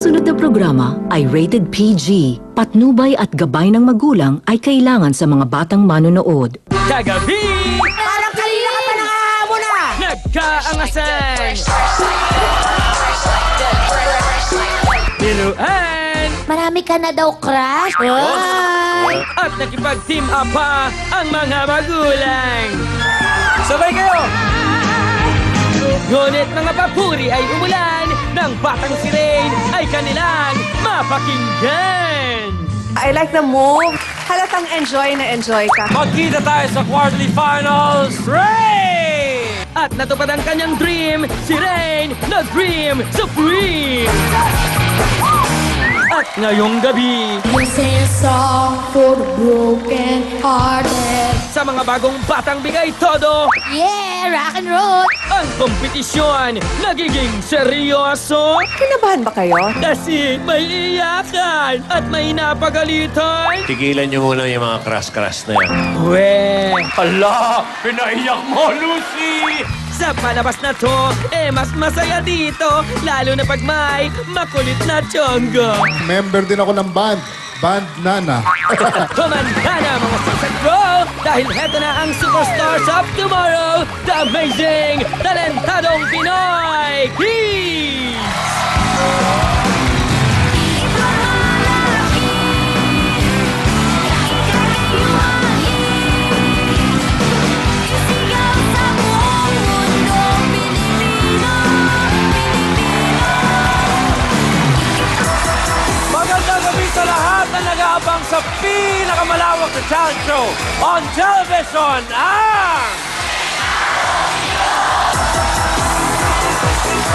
sumusunod na programa ay rated PG. Patnubay at gabay ng magulang ay kailangan sa mga batang manonood. Kagabi! Parang kanina ka pa nangahamon na! Nagkaangasan! Niluan! Marami ka na daw, crush? Ay! At nakipag-team up pa ang mga magulang! Sabay kayo! Ngunit mga papuri ay umulan ng batang si Rain ay kanilang mapakinggan! I like the move. Halatang enjoy na enjoy ka. Magkita tayo sa quarterfinals, Rain! At natupad ang kanyang dream, si Rain, the Dream Supreme! At ngayong gabi, You sing a song for the broken hearted. sa mga bagong batang bigay todo, Yeah, rock and roll! ang kompetisyon nagiging seryoso Kinabahan ba kayo? kasi may iyakan at may napagalitan. Tigilan niyo muna yung mga crush-crush na yan. Weh! Hala! Pinaiyak mo, Lucy! Sa palabas na to, mas masaya dito, lalo na pag may makulit na tiyonggo. Member din ako ng band. Band Nana. Kumanda na mga sasagro dahil heto na ang superstars of tomorrow, the amazing, talentadong Pinoy Kids! Magandang gabi sa lahat na nag-aabang sa pinakamalawak na talent show on television,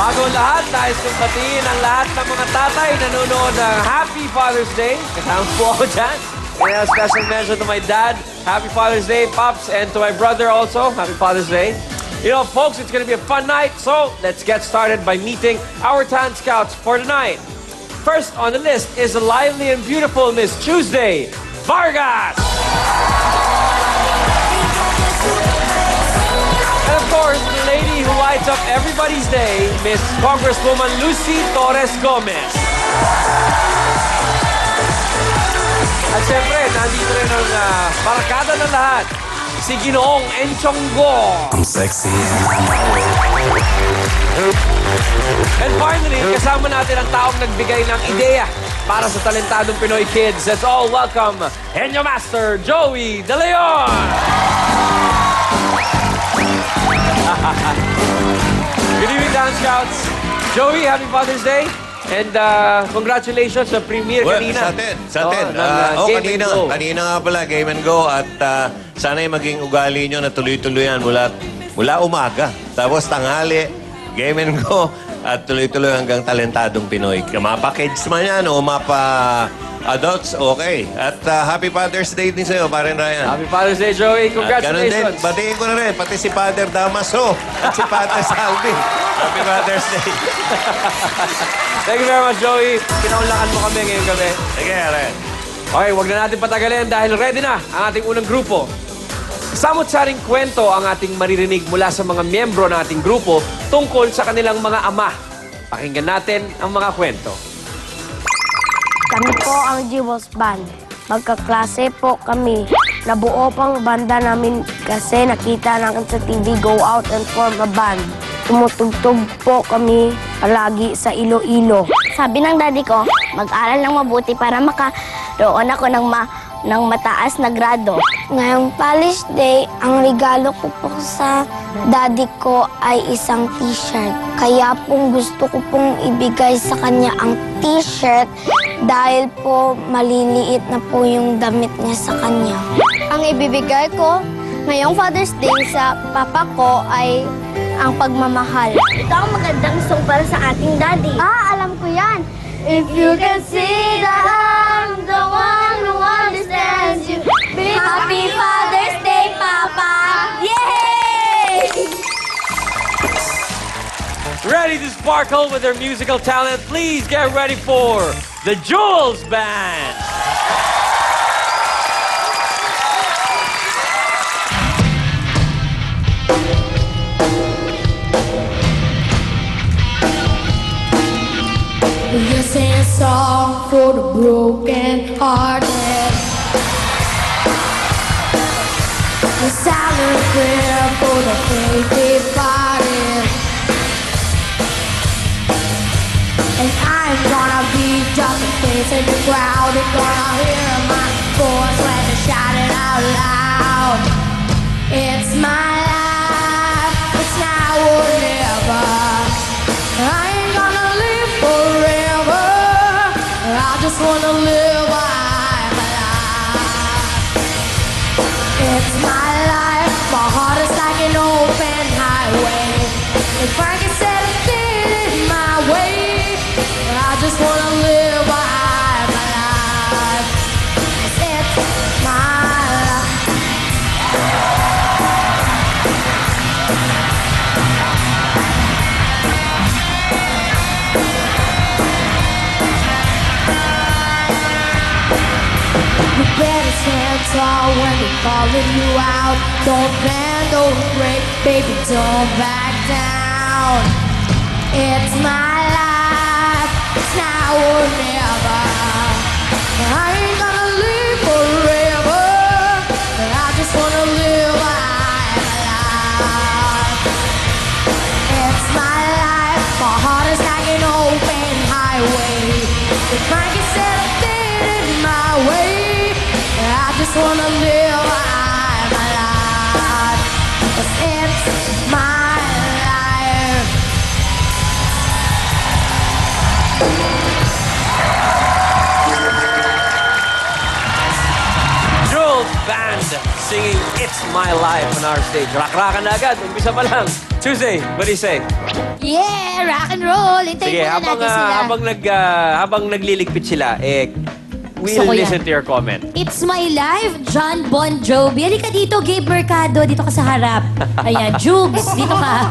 Bago lahat, nais kong batiin ang lahat ng mga tatay na nanonood ng Happy Father's Day. Kasama po ako dyan. And a special mention to my dad. Happy Father's Day, Pops, and to my brother also. Happy Father's Day. You know, folks, it's going to be a fun night, so let's get started by meeting our talent scouts for tonight. First on the list is the lively and beautiful Miss Tuesday Vargas. And of course, the lady who lights up everybody's day, Miss Congresswoman Lucy Torres Gomez. At syempre, nandito rin ang barkada ng lahat, si Ginoong Enchonggo. I'm sexy. And finally, kasama natin ang taong nagbigay ng ideya para sa talentadong Pinoy Kids. Let's all welcome Henyo Master Joey De Leon! Good evening, Dance Scouts. Joey, happy Father's Day. And congratulations sa premiere Well, kanina. sa atin. Game and Go. Kanina nga pala, Game and Go. At sana'y maging ugali nyo na tuloy-tuloy yan mula umaga. Tapos tanghali, Game and Go. At tuloy-tuloy hanggang talentadong Pinoy. Mapa-kids man yan o mapa-adults, okay. At Happy Father's Day din sa'yo, Paren Ryan. Happy Father's Day, Joey. At ganun din, Congratulations. batiin ko na rin, pati si Father Damaso at si Father Salvi. Happy Father's Day. Thank you very much, Joey. Pinaunlakan mo kami ngayong gabi. Sige, Aren. Okay, wag na natin patagalin dahil ready na ang ating unang grupo. Samot-saring kwento ang ating maririnig mula sa mga miyembro ng ating grupo tungkol sa kanilang mga ama. Pakinggan natin ang mga kwento. Kami po ang G-Boss Band. Magkaklase po kami. Nabuo pang banda namin kasi nakita namin sa TV go out and form a band. Tumutugtog po kami palagi sa Iloilo. Sabi ng daddy ko, mag-aral ng mabuti para makaroon ako ng mataas na grado. Ngayong Father's Day, ang regalo ko po sa daddy ko ay isang t-shirt. Kaya pong gusto ko pong ibigay sa kanya ang t-shirt dahil po maliliit na po yung damit niya sa kanya. Ang ibibigay ko ngayong Father's Day sa papa ko ay ang pagmamahal. Ito ang magandang song para sa ating daddy. Alam ko yan! If you can see that I'm the one who understands you, Happy Father's Day, Papa! Yay! Ready to sparkle with their musical talent? Please get ready for the Jules Band! This ain't a song for the broken hearted. A silent prayer for the faith departed. And I'm gonna be just a face in the crowd. They're gonna hear my voice when I shout it out loud. It's my life, it's now or never. I ain't gonna live forever. I just wanna live while I'm alive. It's my life, my heart is like an open highway. If I can set a thing in my way, I just wanna live while I'm alive. It's my life. You better stand tall when they're calling you out. Don't bend, don't break, baby, don't back down. It's my life, it's now or never. I ain't gonna live forever. I just wanna live while I'm alive. It's my life, my heart is like an open highway. If I can set a thing in my way, I just wanna live while I'm alive. 'Cause it's my life. Jules Band singing It's My Life on our stage. Rock-rockan na agad. Umpisa pa lang. Tuesday, what do you say? Yeah, rock and roll. Hintayin Sige, muna natin sila. habang nagliligpit sila, Gusto we'll ko yan. listen to your comment. It's My Life, John Bon Jovi. Halika dito, Gabe Mercado. Dito ka sa harap. Ayan, Jugs, dito ka.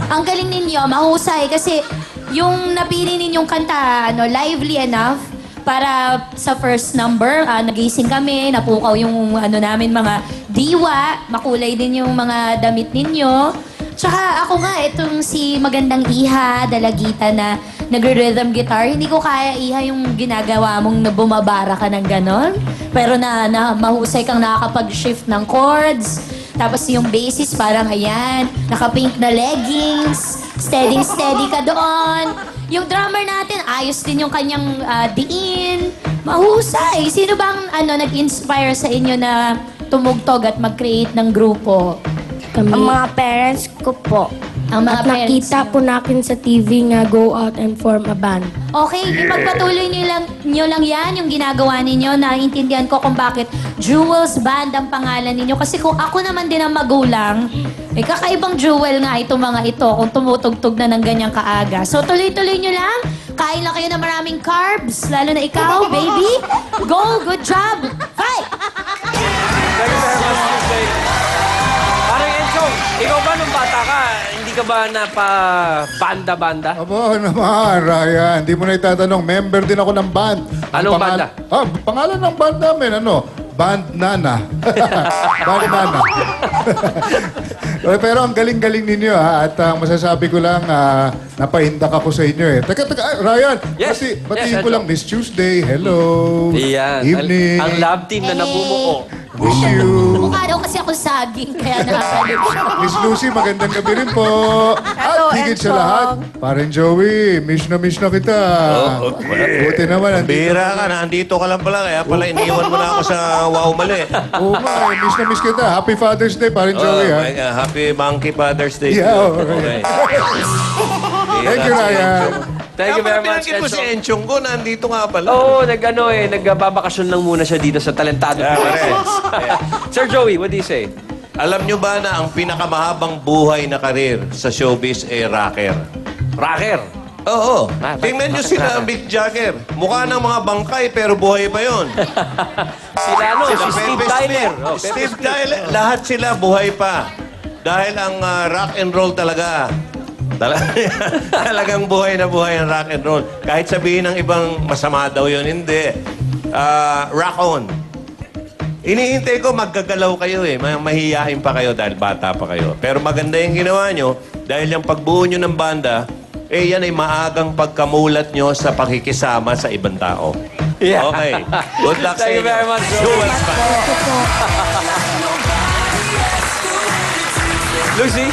Ang galing ninyo, mahusay. Kasi yung napili ninyong kanta, lively enough para sa first number. Nagising kami, napukaw yung namin mga diwa. Makulay din yung mga damit ninyo. Tsaka ako nga, itong si Magandang Iha, Dalagita na nagre-rhythm guitar, hindi ko kaya, Iha, yung ginagawa mong na bumabara ka ng ganon. Pero na mahusay kang nakakapag-shift ng chords. Tapos yung bassist parang ayan, naka-pink na leggings, steady ka doon. Yung drummer natin, ayos din yung kanyang diin. Mahusay. Sino bang nag-inspire sa inyo na tumugtog at mag-create ng grupo? Ang mga parents ko po. Ang mga At parents nakita po natin sa TV nga go out and form a band. Okay, ipagpatuloy nyo lang yan, yung ginagawa ninyo. Naiintindihan ko kung bakit Jewels Band ang pangalan ninyo. Kasi kung ako naman din ang magulang, kakaibang jewel nga itong mga ito kung tumutugtog na ng ganyang kaaga. So tuloy-tuloy nyo lang. Kain lang kayo ng maraming carbs. Lalo na ikaw, baby. Go, good job. Fight! Thank you very much, Tuesday. Parang Enchong, ikaw ba nung bata ka, hindi ka ba napa-banda-banda? Aba naman, Ryan. Hindi mo na itatanong. Member din ako ng band. Ang Anong banda? Pangalan ng band namin, Band Nana. Band Nana. Pero ang galing-galing ninyo, ha? At masasabi ko lang, napahindak ako sa inyo, eh. Teka, Ryan. Yes. Batiin Yes, ko lang, Miss Tuesday. Hello. Iyan. Evening. Ang love team na nabumuo. Wish you. Mukha daw kasi ako saging, kaya nakakaliw siya. Miss Lucy, magandang gabi rin po. Hello, At higit sa Enchong. lahat, Parang Joey, miss na kita. Buti naman, andito. Bihira ka, nandito ka lang pala. Kaya pala iniwan mo na ako sa wow mali. Oo nga, miss na kita. Happy Father's Day, Parang Joey, ha? my God. Happy Monkey Father's Day. Yeah, Okay. okay. Thank you, Ryan. Thank you very much, Pinanggit mo si Enchong. Enchong ko, nandito nga pala. Oo, nagbabakasyon lang muna siya dito sa Talentado. Sir Joey, what do you say? Alam nyo ba na ang pinakamahabang buhay na karir sa showbiz ay rocker? Rocker. Oo. Ah, Tingnan nyo bakit sila, rocker? Mick Jagger. Mukha ng mga bangkay pero buhay pa yon. Sila si Steve Pepe Tyler. Smith, Oh, Pepe Steve Smith. Tyler, lahat sila buhay pa. Dahil ang rock and roll talaga. Talagang buhay na buhay ang rock and roll. Kahit sabihin ng ibang masama daw yun, hindi. Rock on. Inihintay ko, maggagalaw kayo eh. Mahihiyain pa kayo dahil bata pa kayo. Pero maganda yung ginawa nyo dahil yung pagbuo nyo ng banda, yan ay maagang pagkamulat nyo sa pakikisama sa ibang tao. Yeah. Okay. Good luck sa Thank you inyo. very much, Joel. Jewels Band. Lucy?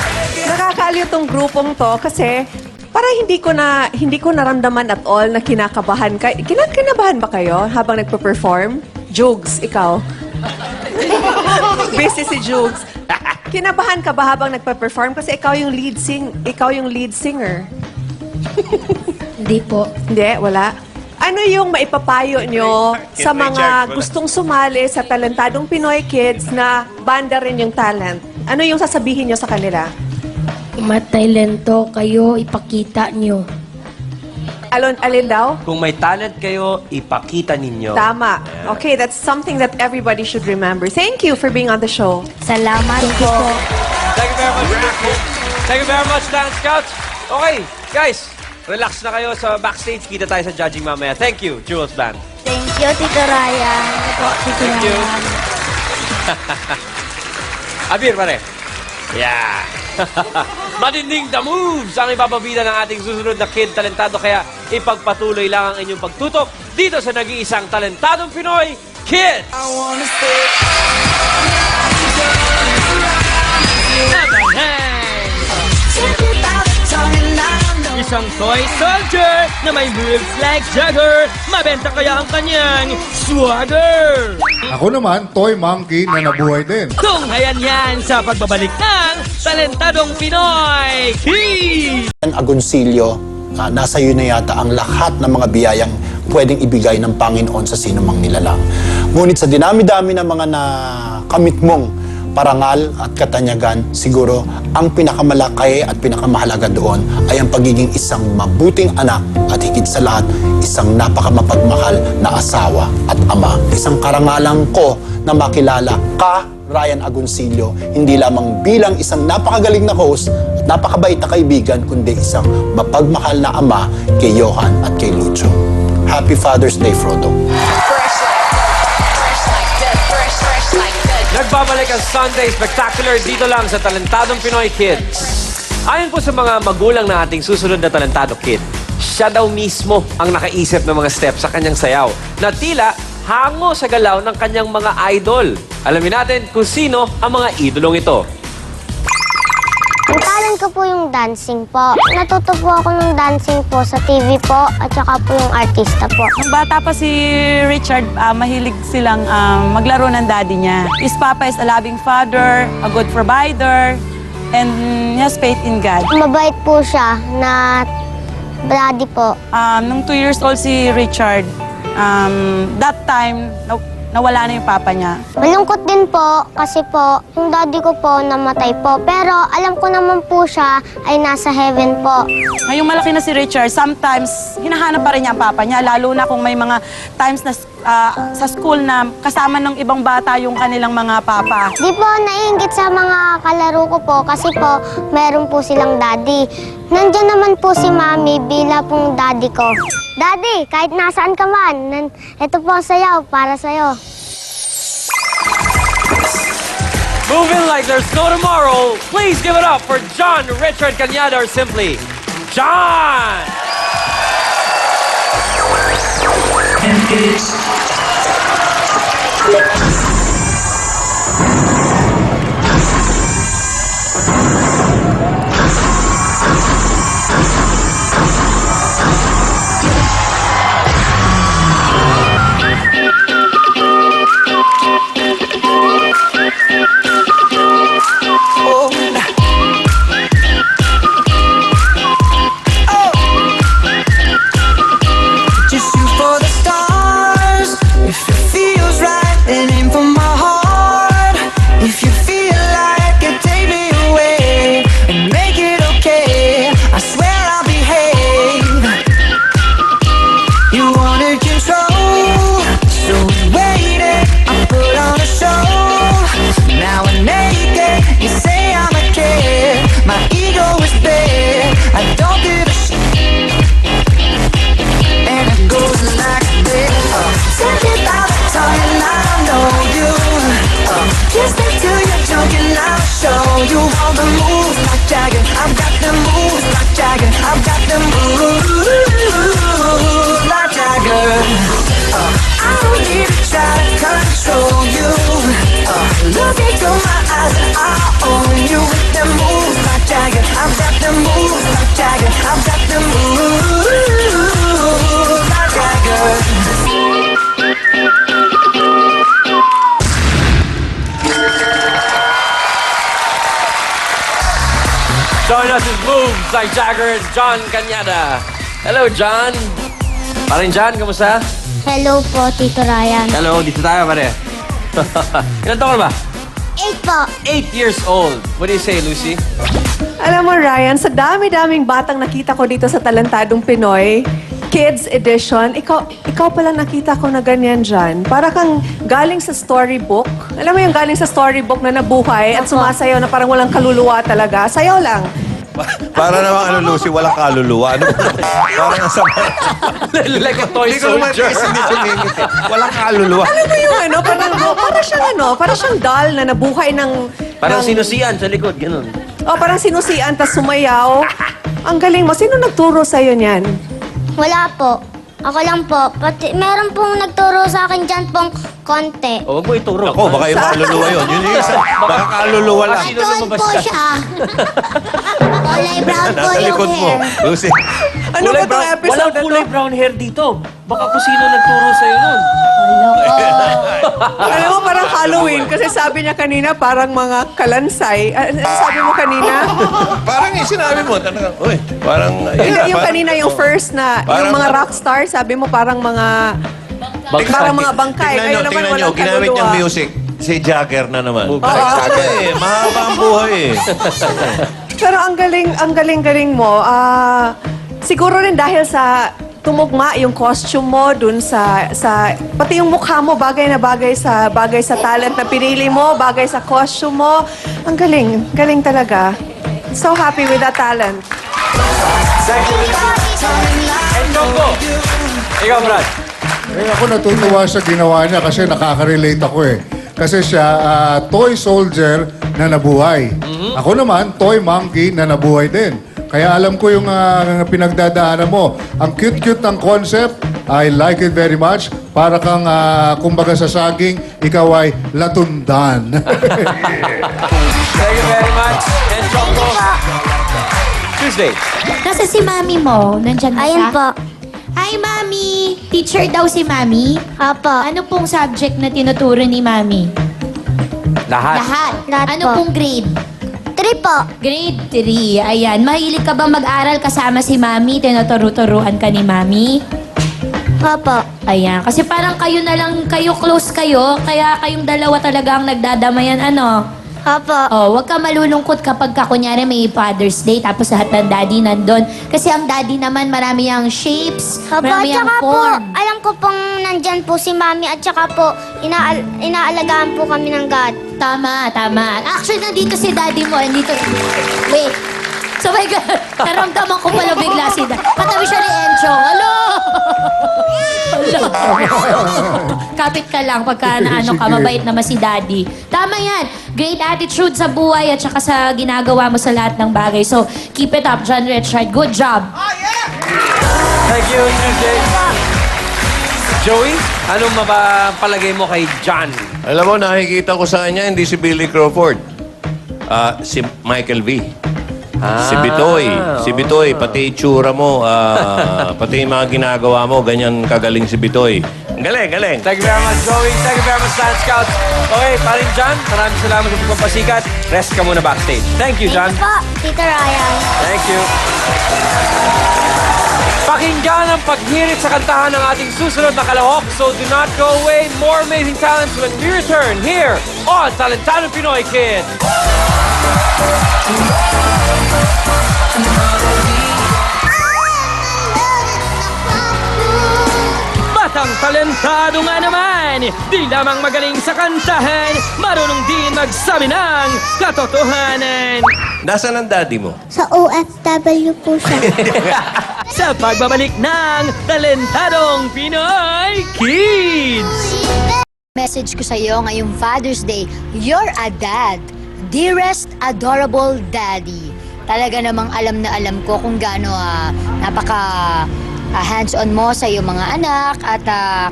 Nakakaaliw tong grupong to kasi parang hindi ko naramdaman at all na kinakabahan ka. Kinakabahan ba kayo habang nagpo-perform? Jugs, ikaw. Busy si Jugs. Kinabahan ka ba habang nagpo-perform kasi ikaw yung lead singer? Hindi po. Hindi, wala. Ano yung maipapayo nyo sa may mga charge, wala. gustong sumali sa talentadong Pinoy Kids na banda rin yung talent? Ano yung sasabihin nyo sa kanila? Matalento kayo, ipakita nyo. Alin daw? Kung may talent kayo, ipakita ninyo. Tama. Okay, that's something that everybody should remember. Thank you for being on the show. Salamat po. Thank you very much, Lucy. Thank you very much, Dance Scouts. Okay, guys, relax na kayo sa backstage. Kita tayo sa judging mamaya. Thank you, Jewels Band. Thank you, Tito Ryan. Thank you. Abir, pare. Yeah. Matinding the moves ang ipapabida ng ating susunod na kid talentado. Kaya ipagpatuloy lang ang inyong pagtutok dito sa nag-iisang talentadong Pinoy Kids. Isang toy soldier na may moves like Jagger. Mabenta kaya ang kanyang swagger. Ako naman, toy monkey na nabuhay din. Tunghayan yan sa pagbabalik ng talentadong Pinoy Kids. Agoncillo, nasa iyo na yata ang lahat ng mga biyayang pwedeng ibigay ng Panginoon sa sino mang nilalang. Ngunit sa dinami-dami ng mga nakamit mong parangal at katanyagan, siguro ang pinakamalaki at pinakamahalaga doon ay ang pagiging isang mabuting anak at higit sa lahat, isang napakamapagmahal na asawa at ama. Isang karangalan ko na makilala ka, Ryan Agoncillo, hindi lamang bilang isang napakagaling na host at napakabait na kaibigan, kundi isang mapagmahal na ama kay Johan at kay Lucho. Happy Father's Day, Frodo. Nagbabalik ang Sunday Spectacular dito lang sa Talentadong Pinoy Kids. Ayon po sa mga magulang na ating susunod na talentado kid, siya daw mismo ang nakaisip ng mga steps sa kanyang sayaw na tila hango sa galaw ng kanyang mga idol. Alamin natin kung sino ang mga idolong ito. Ang talent ko po yung dancing po. Natuto po ako ng dancing po sa TV po at saka po yung artista po. Nung bata pa si Richard, mahilig silang maglaro ng daddy niya. His papa is a loving father, a good provider, and he has faith in God. Mabait po siya na daddy po. Nung 2 years old si Richard, that time, nawala na yung papa niya. Malungkot din po kasi po yung daddy ko po namatay po. Pero alam ko naman po siya ay nasa heaven po. Ngayong malaki na si Richard, sometimes hinahanap pa rin niya ang papa niya, lalo na kung may mga times na sa school na kasama ng ibang bata yung kanilang mga papa. Di po naiingit sa mga kalaro ko po kasi po meron po silang daddy. Nandiyan naman po si Mami bila pong daddy ko. Daddy, kahit nasaan ka man, ito po ang sayaw para sa'yo. Moving like there's no tomorrow, please give it up for John Richard Cañada, or simply John! Just shoot for the stars. If it feels right, then aim for I've got the moves like Jagger. Join us with moves like Jagger, John Cañada. Hello, John. Paring John, kamusta? Hello po, Tito Ryan. Hello, dito tayo, pare. Ilan taon ka ba? 8 po. 8 years old. What do you say, Lucy? Alam mo, Ryan, sa dami-daming batang nakita ko dito sa Talentadong Pinoy, Kids Edition, ikaw palang nakita ko na ganyan dyan. Para kang galing sa storybook. Alam mo yung galing sa storybook na nabuhay at sumasayaw na parang walang kaluluwa talaga. Sayaw lang. Para naman Lucy, walang kaluluwa. Ano? Parang sa... Like a toy Hindi ko naman soldier. hindi sumingit. Walang kaluluwa. Alam mo yung para siyang doll na nabuhay ng... Parang ng- sinusiyan sa likod, ganun. parang sinusian, tas sumayaw. Ang galing mo. Sino nagturo sa'yo niyan? Wala po. Ako lang po. Pati, meron pong nagturo sa akin dyan pong konti. O, huwag mo ituro. Ako, baka yung kaluluwa yun. Yun yung isa. Baka kaluluwa lang. Sino Doon lumabas po ka? siya. Kulay brown po Nasa yung likod mo. hair. Lucy. Ano ba itong episode Walang na kulay to? brown hair dito. Baka kung sino nagturo sa'yo nun. Alam mo, parang Halloween. Kasi sabi niya kanina, parang mga kalansay. Ano sabi mo kanina? Parang yung sinabi mo, talagang, uy, parang... Hindi, yung kanina, yung first na, yung Parang- mga rockstar, sabi mo parang mga... Parang mga bangkay. Ngayon naman tingnan nyo, walang ginamit niyang kaluluwa. music. Si Jagger na naman. Oo. Jagger. Mahaba ang buhay eh. Pero ang galing mo. Siguro rin dahil sa tumugma yung costume mo dun sa pati yung mukha mo bagay sa talent na pinili mo, bagay sa costume mo. Ang galing talaga. So happy with that talent. Thank you, Lucy. And Choco. Ikaw, Brad. Ako natutuwa sa ginawa niya kasi nakaka-relate ako eh. Kasi siya, toy soldier na nabuhay. Ako naman, toy monkey na nabuhay din. Kaya alam ko yung pinagdadaanan mo. Ang cute-cute ng concept. I like it very much. Para kang, kumbaga sa saging, ikaw ay latundan. Thank you very much. And Choco. Tuesday. Nasa si mami mo? Nandyan na Ayun siya? po. Hi, mami! Teacher daw si mami? Apo. Ano pong subject na tinuturo ni mami? Lahat. Lahat Ano po. pong grade? 3 po. Grade 3. Ayan. Mahilig ka ba mag-aral kasama si mami? Tinuturo-turuan ka ni mami? Opo. Ayan. Kasi parang kayo na lang, close kayo. Kaya kayong dalawa talaga ang nagdadamayan, ano? Opo. Oh, wag ka malulungkot kapag kunyari may Father's Day tapos lahat ng daddy nandun. Kasi ang daddy naman marami ang shapes, Opo, marami ang tsaka po, form. alam ko pong nandyan po si Mami at tsaka po, inaalagaan po kami ng God. Tama. Actually, nandito si daddy mo. Nandito. Wait. So my God, naramdaman ko pala bigla si daddy. Katabi siya ni Encho. Hello! Kapit ka lang pagka naano ka, Sige. mabait naman si daddy. Tama yan. Great attitude sa buhay at saka sa ginagawa mo sa lahat ng bagay. So, keep it up, John Richard. Good job. Thank you, Tuesday. Joey, anong mapapalagay mo kay John? Alam mo, nakikita ko sa kanya, hindi si Billy Crawford. Si Michael V. Si Bitoy, pati itsura mo, pati yung mga ginagawa mo, ganyan kagaling si Bitoy. Galing. Thank you very much, Joey. Thank you very much, Stan Scouts. Okay, parin John, maraming salamat sa pagpapasikat. Rest ka muna backstage. Thank you, John. Thank you po, Tito Ryan. Thank you. Pakinggan ang paghirit sa kantahan ng ating susunod na kalahok. So do not go away. More amazing talents when we return here on Talentado Pinoy Kid. Batang talentado nga naman! Di lamang magaling sa kantahan, marunong din magsabi ng katotohanan. Nasaan ang daddy mo? Sa OFW po siya. Sa pagbabalik ng Talentadong Pinoy Kids! Message ko sa'yo ngayong Father's Day, you're a dad. Dearest, adorable daddy. Talaga namang alam na alam ko kung gaano napaka hands-on mo sa iyong mga anak at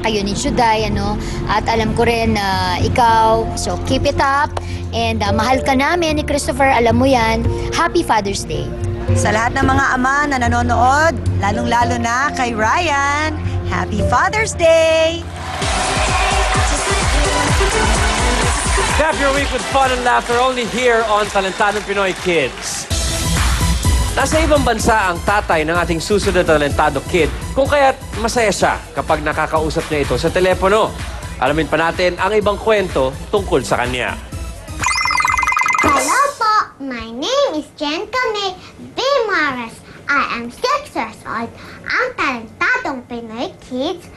kayo ni Juday, ano? At alam ko rin na ikaw, so keep it up. And mahal ka namin ni Christopher, alam mo yan. Happy Father's Day. Sa lahat ng mga ama na nanonood, lalong-lalo na kay Ryan, Happy Father's Day! Cap your week with fun and laughter only here on Talentadong Pinoy Kids. Nasa ibang bansa ang tatay ng ating susunod na talentado kid kung kaya't masaya siya kapag nakakausap niya ito sa telepono. Alamin pa natin ang ibang kwento tungkol sa kanya. Hello po, my name is Jen Camille B. Morris. I am 6 years old. Ang talentadong Pinoy Kids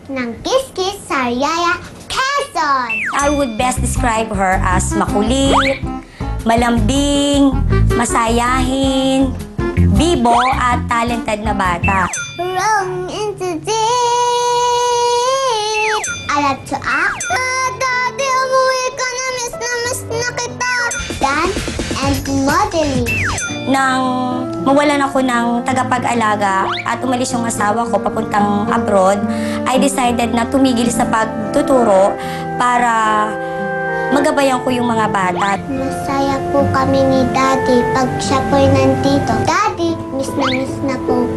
ng Kiss Kiss Sariaya, Quezon. I would best describe her as makulit, malambing, masayahin, bibo at talented na bata. Wrong into deep. I love to act. Daddy, umuwi ka na. Miss na kita. Dance and modeling. Nang mawalan ako ng tagapag-alaga at umalis yung asawa ko papuntang abroad, I decided na tumigil sa pagtuturo para magabayan ko yung mga bata. Masaya po kami ni Daddy pag siya po'y nandito. Daddy, miss na po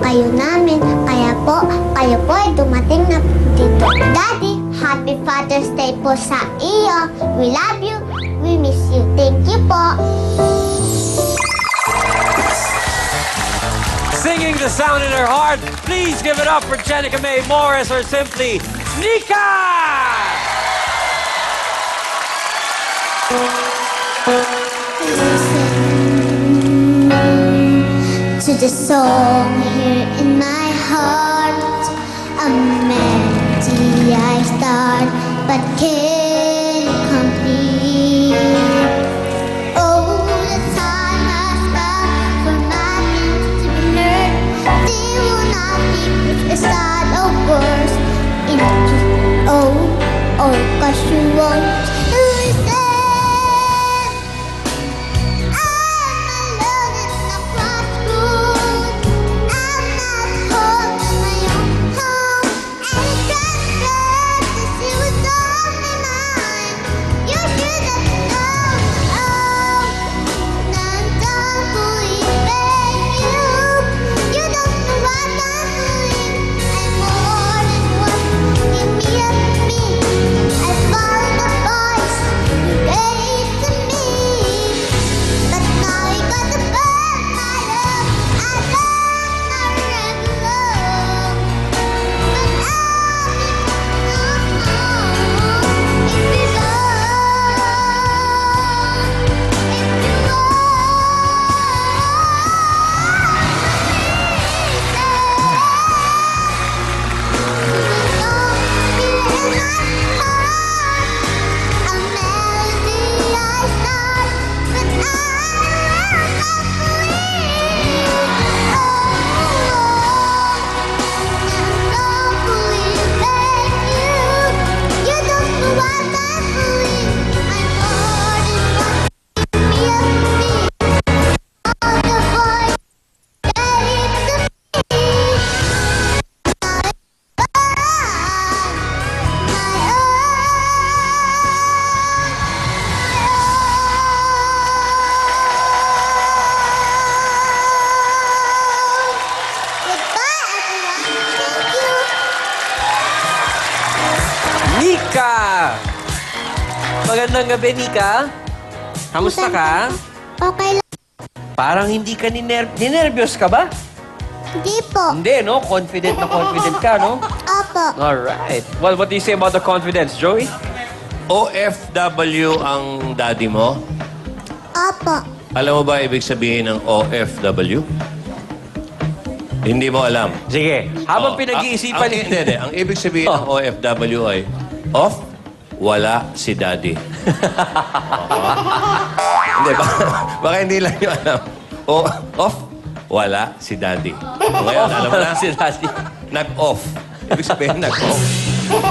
kayo namin. Kaya po, kayo po ay dumating na dito. Daddy, Happy Father's Day po sa iyo. We love you. We miss you. Thank you po. Singing the sound in her heart, please give it up for Jenica May Morris or simply Nika! To the song here in my heart, a melody I start but can't complete. Oh, the time has come for my things to be heard. They will not be the start of words. Oh, cause you won't listen. Nika! Magandang gabi, Nika. Kamusta ka? Okay lang. Parang hindi ka ninervyos ka ba? Hindi po. Hindi, no? Confident na confident ka, no? Opo. Alright. Well, what do you say about the confidence, Joey? OFW ang daddy mo? Opo. Alam mo ba ibig sabihin ng OFW? Hindi mo alam. Sige. Habang pinag-iisipan ang, hindi. Ang ibig sabihin ng OFW ay off, wala si daddy. Hindi, baka hindi lang nyo alam. Off, wala si daddy. Ngayon, alam mo na? si daddy. Nag-off. Ibig sabihin, nag-off.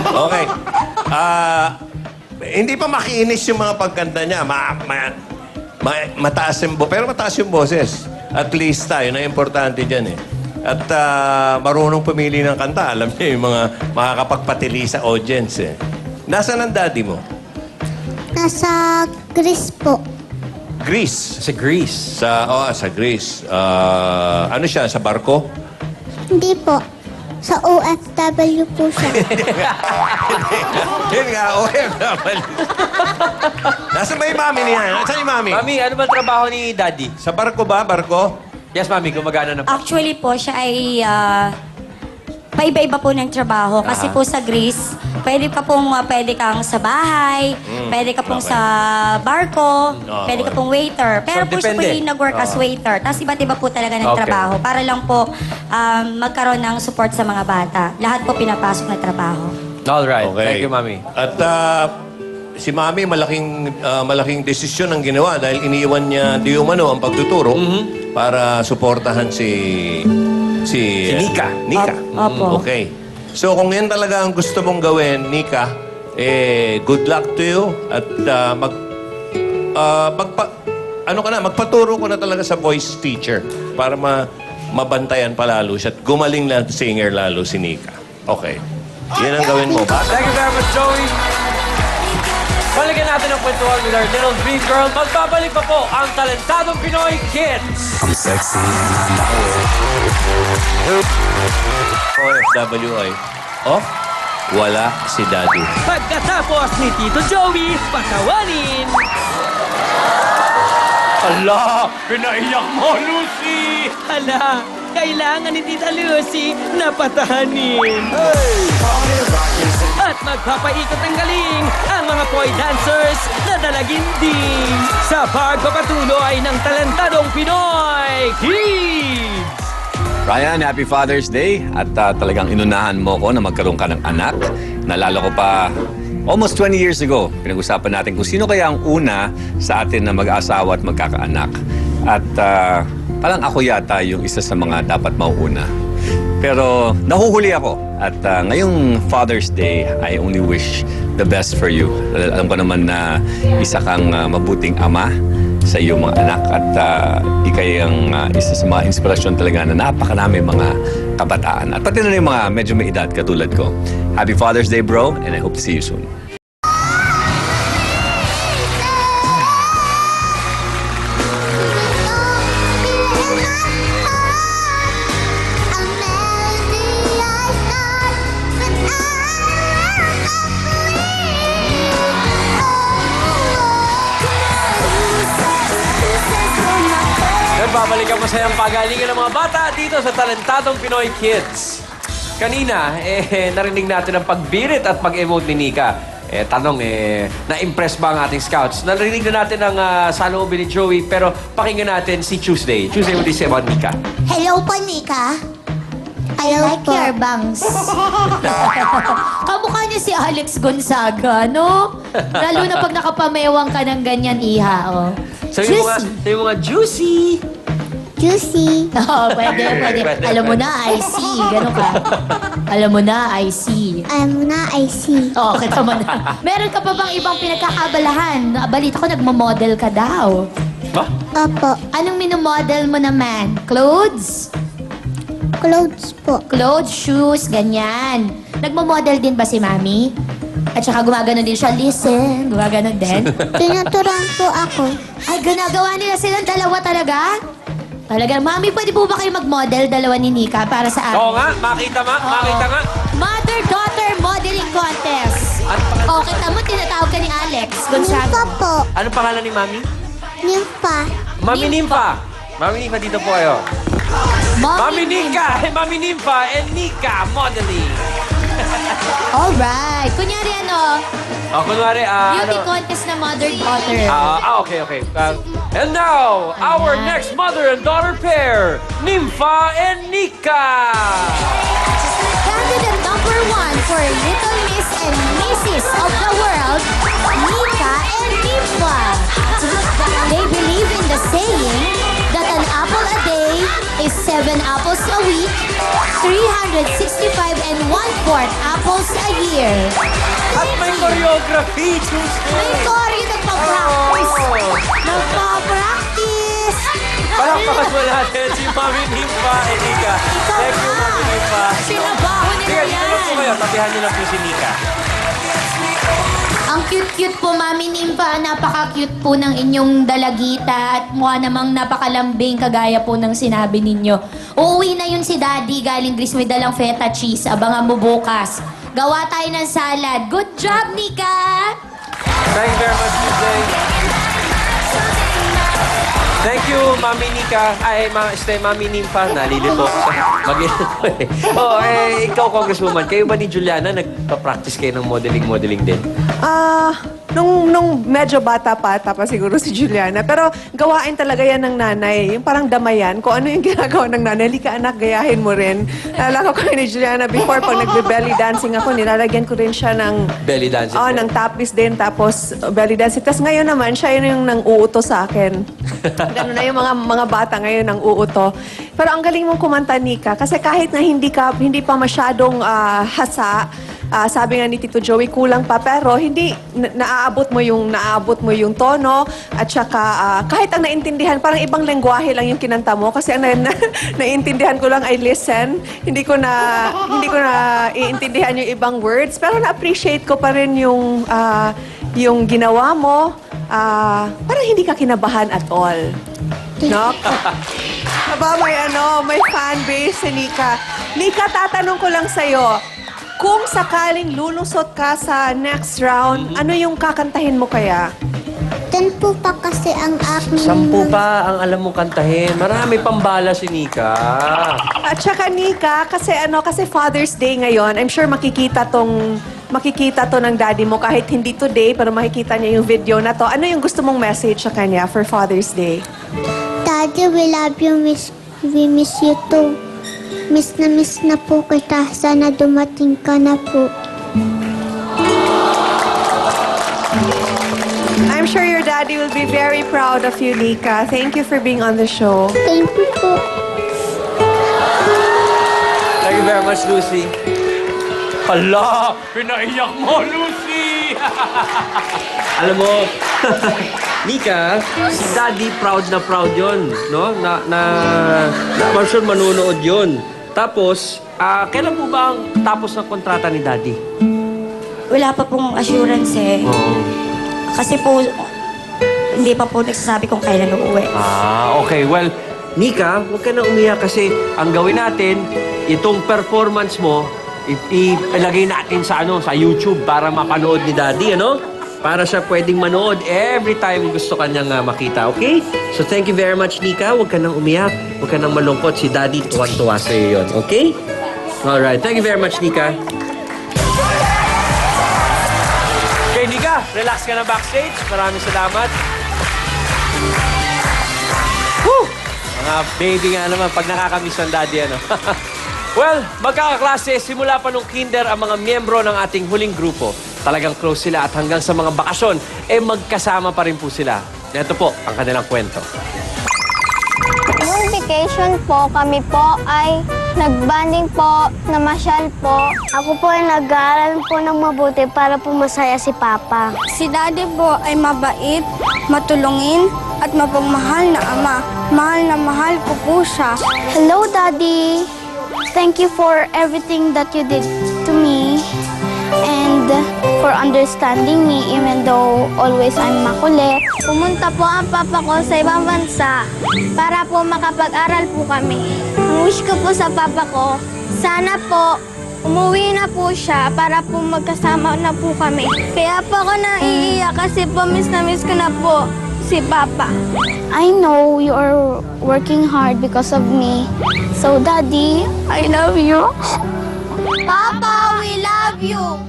Okay. Hindi pa makinis yung mga pagkanta niya. Mataas yung pero mataas yung boses. At least tayo, na importante dyan eh. At marunong pumili ng kanta. Alam niyo yung mga makakapagpatili sa audience eh. Nasaan ang daddy mo? Nasa Greece po. Greece. Sa Greece. Sa Greece. Ano siya? Sa barko? Hindi po. Sa OFW po siya. Yun nga, OFW. Nasaan ba yung mami niya? Nasaan yung mami? Mami, ano ba trabaho ni Daddy? Sa barko ba? Barko? Yes, Mami, gumagana na po. Actually po, siya ay paiba-iba po ng trabaho. Kasi po sa Greece, pwede kang sa bahay, pwede ka pong Okay. sa barko, Oo, pwede ka pong waiter. Pero po siya po depende. yung nag-work as waiter. Tapos iba't iba po talaga ng Okay. trabaho. Para lang po magkaroon ng support sa mga bata. Lahat po pinapasok na trabaho. All right. Okay. Thank you, Mami. At si Mami, malaking desisyon ang ginawa dahil iniiwan niya di umano ang pagtuturo para suportahan si Nika. Nika. Opo. Okay. So kung yan talaga ang gusto mong gawin, Nika, good luck to you at magpaturo ko na talaga sa voice teacher para mabantayan pa lalo siya at gumaling na singer lalo si Nika. Okay. Yan ang gawin mo. Thank you very much, Joey. Balikan natin ang kwentuhan with our little dream girl. Magbabalik pa po ang talentadong Pinoy Kids. I'm sexy and I know it. OFWI. Off? Wala si Daddy. Pagkatapos ni Tito Joey, patawanin. Ala! Pinaiyak mo, Lucy! Hala, kailangan ni Tita Lucy na patahanin. At magpapaikot ng galing ang mga boy dancers na dalaginding sa pagpapatuloy ng talentadong Pinoy Kids! Ryan, happy Father's Day. At talagang inunahan mo ko na magkaroon ka ng anak. Nalala ko pa, almost 20 years ago, pinag-usapan natin kung sino kaya ang una sa atin na mag-asawa at magkakaanak. At parang ako yata yung isa sa mga dapat mauuna. Pero nahuhuli ako. At ngayong Father's Day, I only wish the best for you. Alam ko naman na isa kang mabuting ama sa iyong mga anak at ikay ang isa sa mga inspirasyon talaga na napakarami mga kabataan. At pati na yung mga medyo may edad katulad ko. Happy Father's Day, bro, and I hope to see you soon. Nagbabalik ang masayang pagalingan ng mga bata dito sa talentadong Pinoy Kids. Kanina, narinig natin ang pagbirit at pag-emote ni Nika. Tanong, na-impress ba ang ating scouts? Narinig na natin ang saloobin ni Joey, pero pakinggan natin si Tuesday. Tuesday, what do you say about Nika? Hello po, Nika. I like your bangs. Kamukha niya si Alex Gonzaga, no? Lalo na pag nakapamewang ka ng ganyan, iha, oh. Sabi mo nga, juicy! Juicy. Oo, pwede. Alam mo na, I see. Ganun ka. Alam mo na, I see. I see. Oo, kita mo na. Meron ka pa bang ibang pinagkakabalahan? Balita ko, nagmamodel ka daw. Ba? Opo. Anong minomodel mo naman? Clothes? Clothes po. Clothes, shoes, ganyan. Nagmamodel din ba si Mami? At saka gumagano din siya, listen. Gumagano din. Tinuturuan po ako. Ay, ginagawa nila silang dalawa talaga? Talaga, Mami, pwede po ba kayo mag-model dalawa ni Nika para sa akin? Oo nga, makita nga. Mother-daughter modeling contest. O, kita mo, tinatawag ka ni Alex Nympha Gonzaga. po. Anong pangalan ni Mami? Nympha. Mami Nympha. Mami Nympha, dito po kayo. Mami Nika, Mami Nympha, and Nika modeling. Alright. Kunyari ano, Kunwari, beauty contest na mother-daughter. okay. And now, our next mother and daughter pair, Nympha and Nika. Candidate number 1 for Little Miss and Mrs. of the World, Nika and Nympha. They believe in the saying that an apple a day is 7 apples a week, 365 and 1/4 apples a year. At may choreography, Tuesday. May choreo, nagpa-practice. Nagpa-practice. Palakpakan mo natin si Mami Nympha and Nika. Thank you, Mami Nympha. Sinabaho nila Sige, dito lang po yan. kayo. Tabihan niyo lang po si Nika. Ang cute-cute po, Mami Nimpa. Napaka-cute po ng inyong dalagita at mukha namang napakalambing kagaya po ng sinabi ninyo. Uuwi na yun si Daddy galing Greece, may dalang feta cheese. Abangan mo bukas. Gawa tayo ng salad. Good job, Nika! Thank you very much, Jose. Thank you, Mami Nika. Ay, Mami Nimpa. Nalilito ako sa ikaw, Congresswoman, kayo ba ni Juliana nagpa-practice kayo ng modeling din? Nung medyo bata pa siguro si Juliana. Pero gawain talaga yan ng nanay. Yung parang damayan. Kung ano yung ginagawa ng nanay, lika anak, gayahin mo rin. Nalala ko kayo ni Juliana before, pag nagbe-belly dancing ako, nilalagyan ko rin siya ng... Belly dancing? ng tapis din, tapos belly dancing. Tapos ngayon naman, siya yun yung nang-uuto sa akin. Ganun na yung mga bata ngayon nang uuto. Pero ang galing mong kumanta, Nika, kasi kahit na hindi pa masyadong hasa, sabi nga ni Tito Joey, kulang pa, pero hindi naaabot mo yung tono at saka kahit ang naintindihan, parang ibang lengguwahe lang yung kinanta mo kasi ang naiintindihan ko lang ay listen. Hindi ko na iintindihan yung ibang words, pero na-appreciate ko pa rin yung ginawa mo. Parang hindi ka kinabahan at all. No? Aba, may fan base si Nika. Nika, tatanong ko lang sa'yo. Kung sakaling lulusot ka sa next round, ano yung kakantahin mo kaya? 10 po pa kasi ang aking... 10 pa ang alam mong kantahin. Marami pambala si Nika. At saka Nika, kasi Father's Day ngayon, I'm sure makikita to ng daddy mo kahit hindi today, pero makikita niya yung video na to. Ano yung gusto mong message sa kanya for Father's Day? Daddy, we love you, we miss you too. Miss na po kita. Sana dumating ka na po. I'm sure your daddy will be very proud of you, Nika. Thank you for being on the show. Thank you po. Thank you very much, Lucy. Hala! Pinaiyak mo, Lucy! Alam mo, Nika, si Daddy proud yon, no? I'm sure manonood yon. Tapos, kailan po ba ang tapos ng kontrata ni Daddy? Wala pa pong assurance eh. Kasi po, hindi pa po nagsasabi kung kailan uuwi. Okay. Well, Nika, huwag ka na umiyak kasi ang gawin natin, itong performance mo, ilagay natin sa YouTube para mapanood ni Daddy, Para siya pwedeng manood every time gusto kanyang makita, okay? So thank you very much, Nika. Huwag ka nang umiyak, huwag ka nang malungkot. Si Daddy tuwang-tuwa sa'yo yun, okay? Alright, thank you very much, Nika. Okay, Nika, relax ka na backstage. Maraming salamat. Woo! Mga baby nga naman, pag nakakamiss ang Daddy, Well, magkakaklase, simula pa nung kinder ang mga miyembro ng ating huling grupo. Talagang close sila at hanggang sa mga bakasyon, magkasama pa rin po sila. Ito po ang kanilang kwento. Noong vacation po, kami po ay nagbanding po, namasyal po. Ako po ay nag-aaral po ng mabuti para po masaya si Papa. Si Daddy po ay mabait, matulungin, at mapagmahal na ama. Mahal na mahal ko po siya. Hello, Daddy. Thank you for everything that you did to me and for understanding me even though always I'm makulit. Pumunta po ang papa ko sa ibang bansa para po makapag-aral po kami. Ang wish ko po sa papa ko, sana po umuwi na po siya para po magkasama na po kami. Kaya po ako naiiyak kasi po miss na miss ko na po si Papa. I know you are working hard because of me. So, Daddy, I love you. Papa, we love you.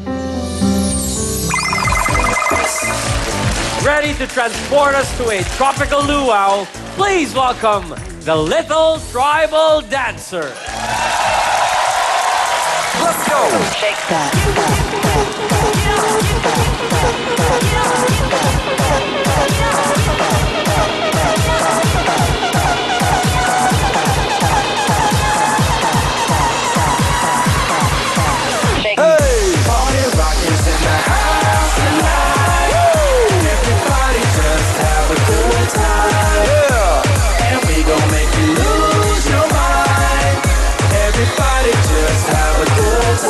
Ready to transport us to a tropical luau, please welcome the Little Tribal Dancer. Let's go! Shake that.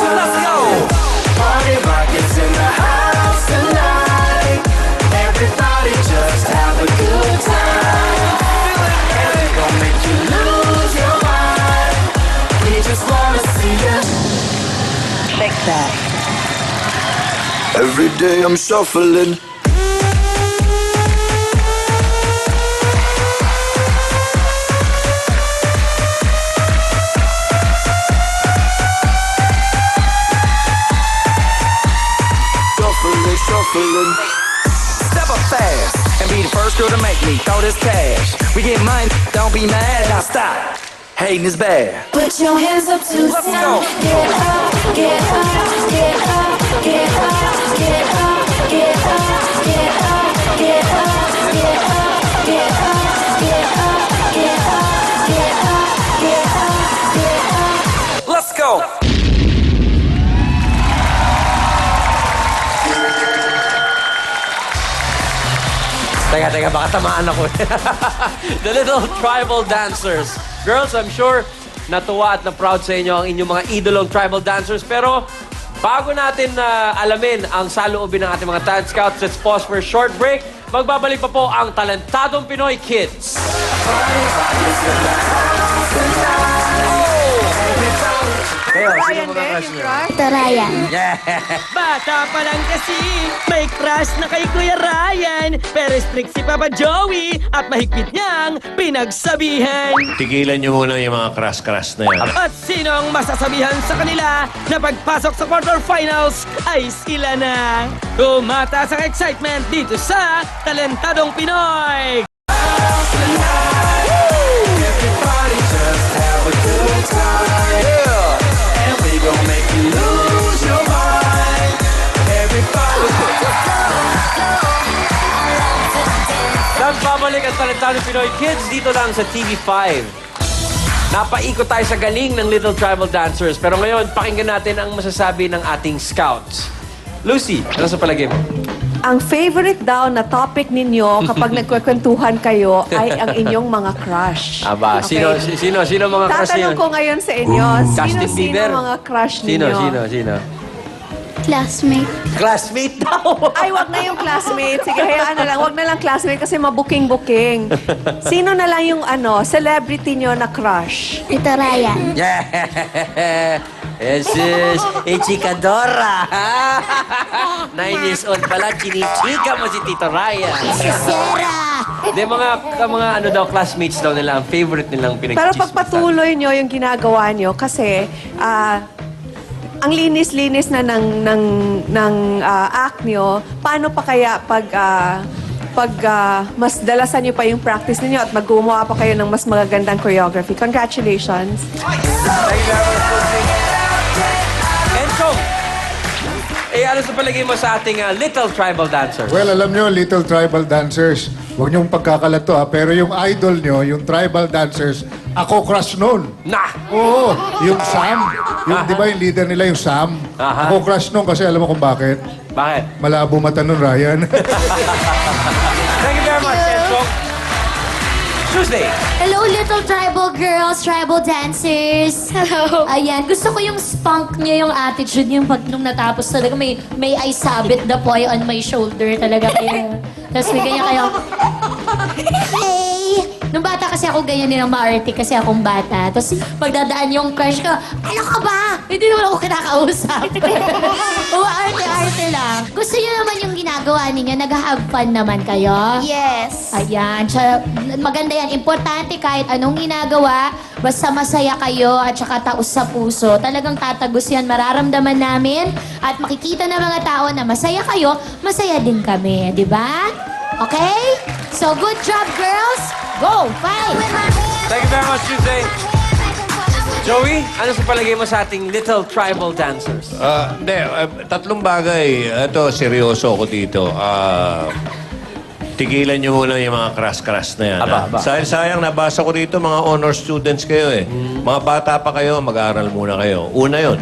Let's go! Party that. Every day I'm shuffling. Shuffling. Step up fast and be the first girl to make me throw this cash. We get money, don't be mad, now stop. Hating is bad. Put your hands up to the Let's sound. go. Get up, get up, get up, get up, get up, get up, get up, get up, get up, get up, get up, get up, get up, get up, get up. Let's go. Teka, baka tamaan ako. The Little Tribal Dancers. Girls, I'm sure natuwa at na-proud sa inyo ang inyong mga idolong tribal dancers. Pero bago natin alamin ang saloobin ng ating mga Talent Scouts, let's pause for a short break. Magbabalik pa po ang Talentadong Pinoy Kids. Ryan din, yung crush. Ito, Ryan. Bata pa lang kasi, may crush na kay Kuya Ryan. Pero strict si Papa Joey at mahigpit niyang pinagsabihan. Tigilan nyo muna yung mga crush-crush na yan. At sino ang masasabihan sa kanila na pagpasok sa quarterfinals ay sila na? Tumataas ang excitement dito sa Talentadong Pinoy! Everybody just have a good time. And we gon' make you lose your mind. Everybody. Nagbabalik ang Talentadong Pinoy Kids dito lang sa TV5. Napaikot tayo sa galing ng Little Tribal Dancers. Pero ngayon, pakinggan natin ang masasabi ng ating scouts. Lucy, ano sa palagay mo? Ang favorite daw na topic ninyo kapag nagkwekwentuhan kayo ay ang inyong mga crush. Aba, Okay. sino mga crush niyo? Tatanong ko ngayon sa inyo, Justin sino Bieber? mga crush Sino? ninyo? Classmate. Classmate daw! Ay, wag na yung classmate. Sige, hayaan na lang. Wag na lang classmate kasi mabuking-buking. Sino na lang yung celebrity nyo na crush? Ito, Ryan. Jesus, chikadora! 9 years old pala, chinichika mo si Tito Ryan. Hindi, mga ano daw, classmates daw nila, ang favorite nilang Pero pinag-chismisan. pagpatuloy nyo yung ginagawa nyo kasi ang linis-linis na ng act nyo, paano pa kaya pag mas dalasan nyo pa yung practice ninyo at maggumawa pa kayo ng mas magagandang choreography. Congratulations! Enzo, ano sa palagay mo sa ating Little Tribal Dancers? Well, alam nyo, Little Tribal Dancers, huwag niyong pagkakalato pero yung idol nyo, yung Tribal Dancers, ako crush nun. Nah! Oo, yung Sam. Yung, di ba yung leader nila, yung Sam? Aha. Ako crush nun kasi alam mo kung bakit? Bakit? Malabo mata nun, Ryan. Thank you very much, Enzo. Tuesday. Hello, little tribal girls, tribal dancers. Hello. Ayan, gusto ko yung spunk niya, yung attitude niya, pag nung natapos talaga, may I sabit the boy on my shoulder talaga kayo. Tapos may ganyan kayo. Hey! Nung bata kasi ako, ganyan din ang maarte kasi akong bata. Tapos pagdadaan yung crush ko, ano ka ba? Hindi naman ako kinakausap. Umaarte-arte lang. Gusto niyo naman yung ginagawa ninyo, nag-have fun naman kayo? Yes. Ayan, maganda yan. Importante kahit anong ginagawa, basta masaya kayo at saka taos sa puso. Talagang tatagos yan, mararamdaman namin at makikita ng mga tao na masaya kayo, masaya din kami, di ba? Okay? So, good job, girls. Go, fight! Thank you very much, Tuesday. Joey, ano sa palagay mo sa ating Little Tribal Dancers? Tatlong bagay. Ito, seryoso ako dito. Tigilan nyo muna yung mga crush-crush na yan. Aba. Sayang, nabasa ko dito, mga honor students kayo eh. Mga bata pa kayo, mag-aaral muna kayo. Una yon.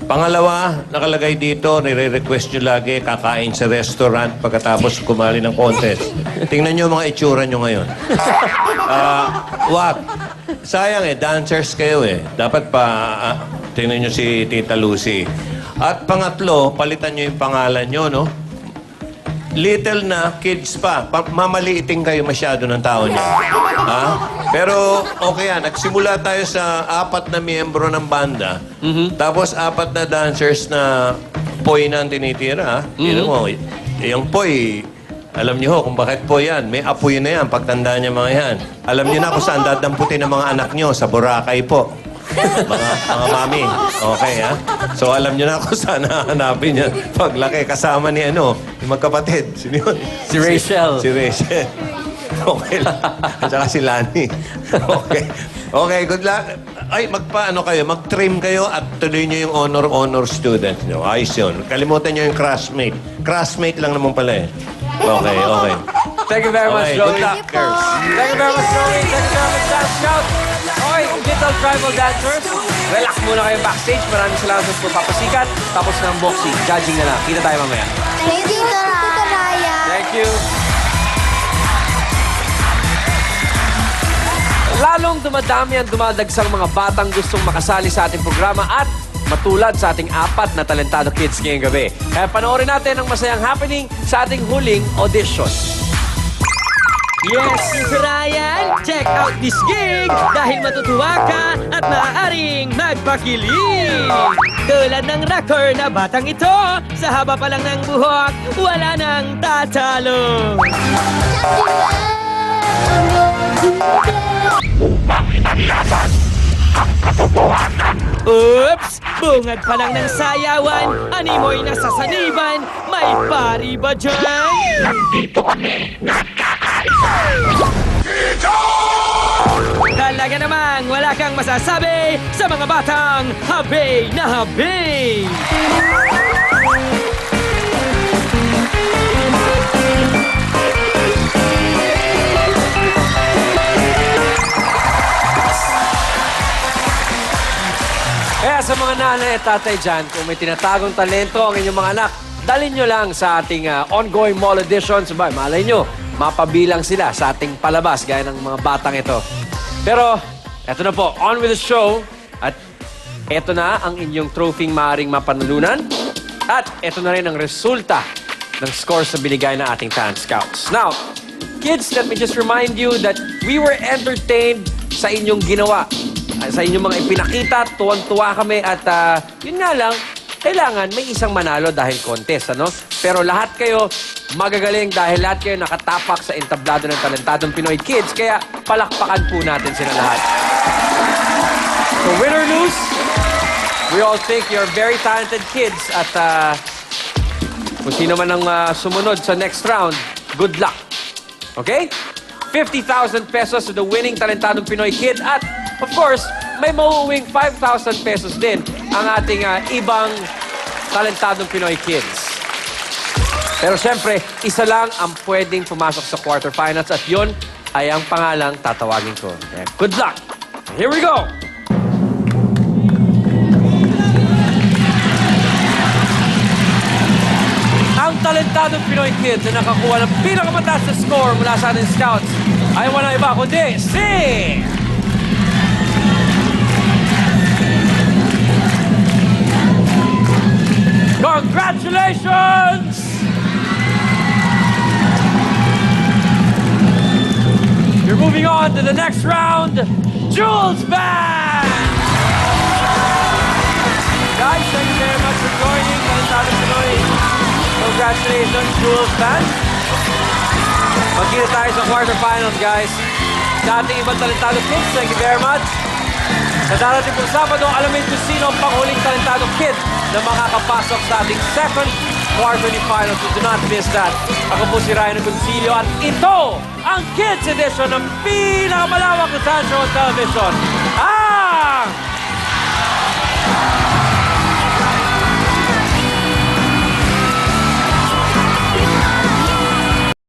Pangalawa, nakalagay dito, nire-request nyo lagi, kakain sa restaurant pagkatapos kumali ng contest. Tingnan nyo mga itsura nyo ngayon. Wag. Sayang eh, dancers kayo eh. Dapat pa, tingnan nyo si Tita Lucy. At pangatlo, palitan nyo yung pangalan nyo, no? little na, kids pa. Mamaliiting kayo masyado ng tao niya. Ha? Pero okay yan. Nagsimula tayo sa 4 na miyembro ng banda. Tapos 4 na dancers na poy na ang tinitira. You know, yung poy, alam niyo ho kung bakit poy yan. May apoy na yan. Pagtanda niya mga yan. Alam niyo na kung saan dadamputin ng mga anak niyo. Sa Boracay po. mga mami. Okay, ha? So, alam niyo na kung saan hahanapin yan. Paglaki, kasama ni yung magkapatid. Sino yun? Si Rachel. Si Rachel. Okay lang. At saka si Lani. Okay. Okay, good luck. Ay, mag-trim kayo at tuloy niyo yung honor student. Ayos yun. Kalimutan niyo yung classmate. Classmate lang naman pala eh. Okay, okay. Thank you very much, Okay, Joey. good luck, girls. Thank you very much, Joey. Thank you very much, Dance Scout. Okay, Little Tribal Dancers, relax muna kayo backstage. Maraming salamat sa pagpapasikat. Tapos na ang boxing. Judging na lang. Kita tayo mamaya. Thank you, Tito Ryan. Thank you. Lalong dumadami ang dumadagsang mga batang gustong makasali sa ating programa at matulad sa ating 4 na talentado kids ngayong gabi. Kaya panoorin natin ang masayang happening sa ating huling audition. Yes, Tito Ryan! Check out this gig dahil matutuwa ka at maaaring magpakilig! Tulad ng rocker na batang ito, sa haba pa lang ng buhok, wala nang tatalo! Oops! Bungad pa lang ng sayawan, animoy nasa saniban, may pari ba dyan? Talaga namang wala kang masasabi sa mga batang habay na habay! Kaya sa mga nanay at tatay dyan, kung may tinatagong talento ang inyong mga anak, dalhin nyo lang sa ating ongoing mall editions. Malay nyo, mapabilang sila sa ating palabas gaya ng mga batang ito. Pero, eto na po, on with the show. At eto na ang inyong trophy maaaring mapanalunan. At eto na rin ang resulta ng scores na binigay ng ating Talent Scouts. Now, kids, let me just remind you that we were entertained sa inyong ginawa. Sa inyong mga ipinakita, tuwan-tuwa kami at yun nga lang, kailangan may isang manalo dahil contest, ano? Pero lahat kayo magagaling dahil lahat kayo nakatapak sa entablado ng talentadong Pinoy Kids, kaya palakpakan po natin sila lahat. So win or lose, we all think you're very talented kids at kung sino man ang sumunod sa next round, good luck. Okay? 50,000 pesos to the winning talentadong Pinoy Kid at of course, may mauuwing 5,000 pesos din ang ating ibang talentadong Pinoy Kids. Pero siyempre, isa lang ang pwedeng pumasok sa quarterfinals at yun ay ang pangalang tatawagin ko. Kaya good luck! Here we go! Ang talentadong Pinoy Kids na nakakuha ng pinakamataas na score mula sa ating scouts ay wala iba kundi si... Congratulations! You're moving on to the next round, Jules Band! Guys, thank you very much for joining Talentadong Pinoy. Congratulations, Jules Band. Magkita tayo sa quarterfinals, guys. Sa ating ibang Talentadong Kids, thank you very much. Sa darating pong Sabado, alamin kung sino ang panghuling Talentadong Kid na makakapasok sa ating second quarterfinals. So do not miss that. Ako po si Ryan Agoncillo at ito ang Kids Edition ng pinakamalawak na talent show on television.